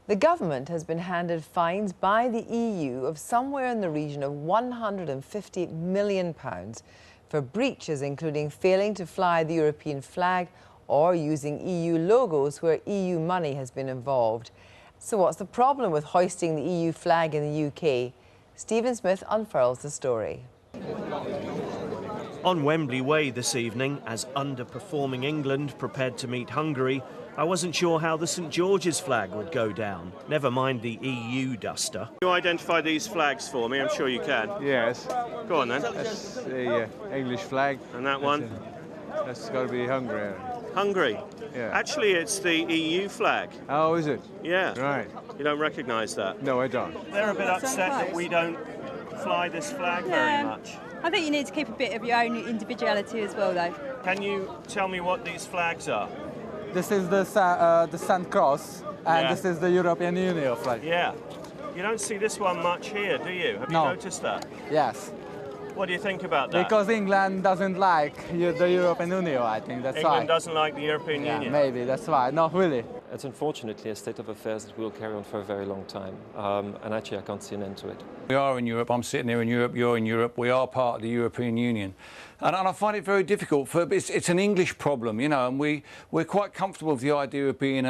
The government has been handed fines by the EU of somewhere in the region of £150 million for breaches including failing to fly the European flag or using EU logos where EU money has been involved. So what's the problem with hoisting the EU flag in the UK? Stephen Smith unfurls the story. On Wembley Way this evening, as underperforming England prepared to meet Hungary, I wasn't sure how the St George's flag would go down, never mind the EU duster. Can you identify these flags for me? I'm sure you can. Yes. Go on then. That's the English flag. And that one? That's got to be Hungary. Hungary? Yeah. Actually, it's the EU flag. Oh, is it? Yeah. Right. You don't recognise that? No, I don't. They're a bit upset that we don't fly this flag very much. I think you need to keep a bit of your own individuality as well, though. Can you tell me what these flags are? This is the St. Cross, and this is the European Union flag. Yeah. You don't see this one much here, do you? Have you noticed that? Yes. What do you think about that? Because England doesn't like the European Union, I think, that's why. England doesn't like the European Union? Maybe, that's why. Not really. It's unfortunately a state of affairs that will carry on for a very long time, and actually I can't see an end to it. We are in Europe, I'm sitting here in Europe, you're in Europe, we are part of the European Union. And I find it very difficult, it's an English problem, you know, and we're quite comfortable with the idea of being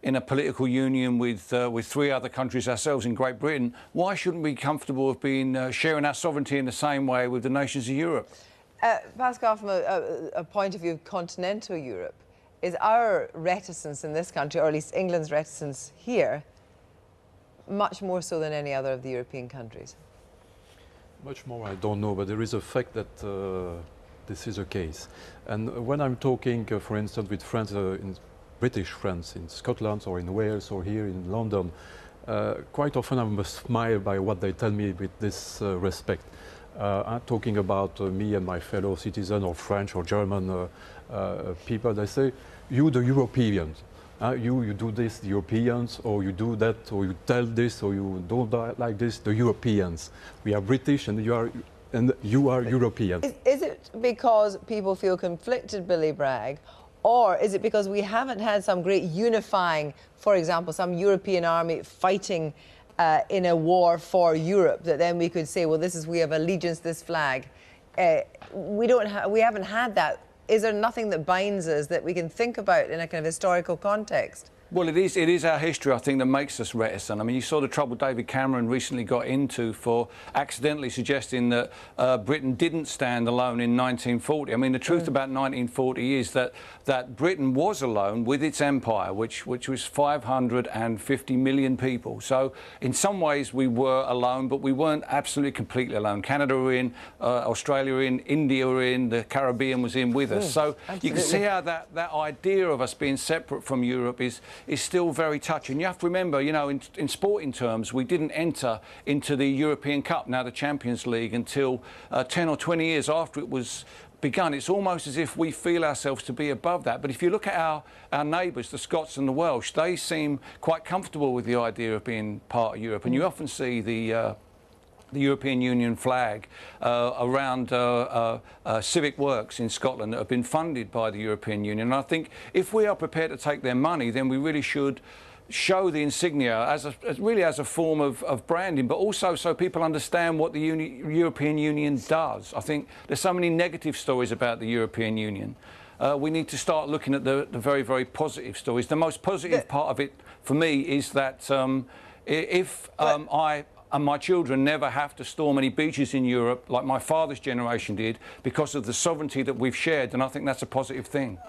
in a political union with three other countries ourselves in Great Britain. Why shouldn't we be comfortable with being sharing our sovereignty in the same way with the nations of Europe? Pascal, from a point of view of continental Europe, is our reticence in this country, or at least England's reticence here, much more so than any other of the European countries? Much more, I don't know, but there is a fact that this is the case. And when I'm talking, for instance, with friends, in British friends in Scotland or in Wales or here in London, quite often I must smile by what they tell me with this respect. I'm talking about me and my fellow citizens or French or German people. They say, you the Europeans, you do this, the Europeans, or you do that, or you tell this, or you don't like this, the Europeans. We are British and you are European. Is it because people feel conflicted, Billy Bragg, or is it because we haven't had some great unifying, for example, some European army fighting in a war for Europe, that then we could say, well, we have allegiance to this flag? We haven't had that. Is there nothing that binds us that we can think about in a kind of historical context? Well, it is our history, I think, that makes us reticent. I mean, you saw the trouble David Cameron recently got into for accidentally suggesting that Britain didn't stand alone in 1940. I mean, the truth about 1940 is that Britain was alone with its empire, which was 550 million people. So, in some ways, we were alone, but we weren't absolutely completely alone. Canada were in, Australia were in, India were in, the Caribbean was in with us. So, absolutely. You can see how that idea of us being separate from Europe is still very touching. You have to remember, you know, in sporting terms, we didn't enter into the European Cup, now the Champions League, until 10 or 20 years after it was begun. It's almost as if we feel ourselves to be above that. But if you look at our neighbours, the Scots and the Welsh, they seem quite comfortable with the idea of being part of Europe. And you often see the European Union flag around civic works in Scotland that have been funded by the European Union. And I think if we are prepared to take their money, then we really should show the insignia as a form of branding, but also so people understand what the European Union does. I think there's so many negative stories about the European Union. We need to start looking at the very, very positive stories. The most positive part of it for me is that if I and my children never have to storm any beaches in Europe like my father's generation did because of the sovereignty that we've shared, and I think that's a positive thing.